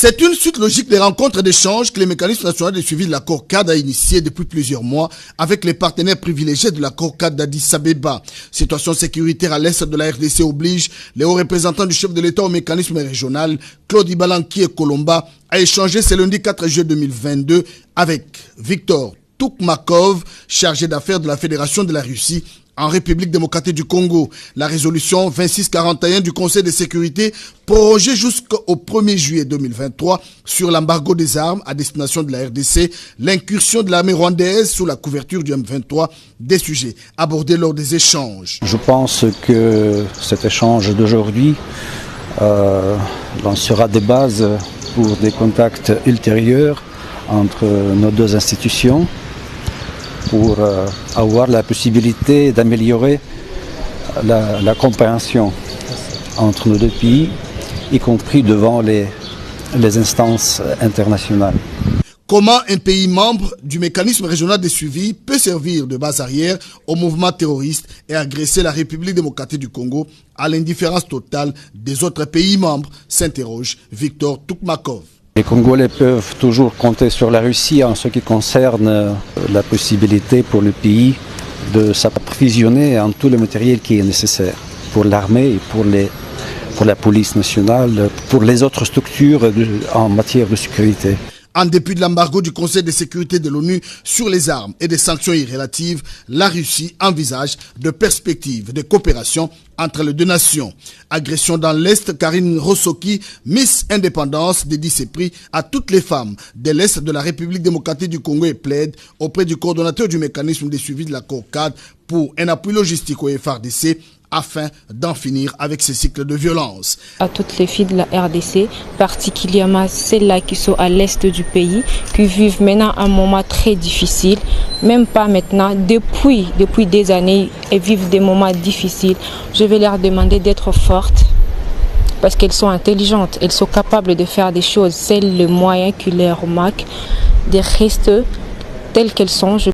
C'est une suite logique des rencontres d'échange que le mécanisme national de suivi de l'accord cadre a initié depuis plusieurs mois avec les partenaires privilégiés de l'accord cadre d'Addis Abeba. Situation sécuritaire à l'est de la RDC oblige les hauts représentants du chef de l'État au mécanisme régional, Claude Ibalanki et Colomba, à échanger ce lundi 4 juillet 2022 avec Victor Toukmakov, chargé d'affaires de la Fédération de la Russie en République démocratique du Congo. La résolution 2641 du Conseil de sécurité prorogée jusqu'au 1er juillet 2023 sur l'embargo des armes à destination de la RDC, l'incursion de l'armée rwandaise sous la couverture du M23, des sujets abordés lors des échanges. Je pense que cet échange d'aujourd'hui lancera des bases pour des contacts ultérieurs entre nos deux institutions, pour avoir la possibilité d'améliorer la compréhension entre nos deux pays, y compris devant les instances internationales. Comment un pays membre du mécanisme régional de suivi peut servir de base arrière au mouvement terroriste et agresser la République démocratique du Congo à l'indifférence totale des autres pays membres, s'interroge Victor Toukmakov. Les Congolais peuvent toujours compter sur la Russie en ce qui concerne la possibilité pour le pays de s'approvisionner en tout le matériel qui est nécessaire pour l'armée et pour la police nationale, pour les autres structures en matière de sécurité. En dépit de l'embargo du Conseil de sécurité de l'ONU sur les armes et des sanctions irrélatives, la Russie envisage de perspectives de coopération entre les deux nations. Agression dans l'Est, Karine Rossoki, Miss Indépendance, dédie ses prix à toutes les femmes de l'Est de la République démocratique du Congo et plaide auprès du coordonnateur du mécanisme de suivi de l'accord cadre pour un appui logistique au FARDC afin d'en finir avec ces cycles de violence. À toutes les filles de la RDC, particulièrement celles-là qui sont à l'est du pays, qui vivent maintenant un moment très difficile, même pas maintenant, depuis des années, elles vivent des moments difficiles. Je vais leur demander d'être fortes parce qu'elles sont intelligentes, elles sont capables de faire des choses. C'est le moyen qui leur manque de rester telles qu'elles sont.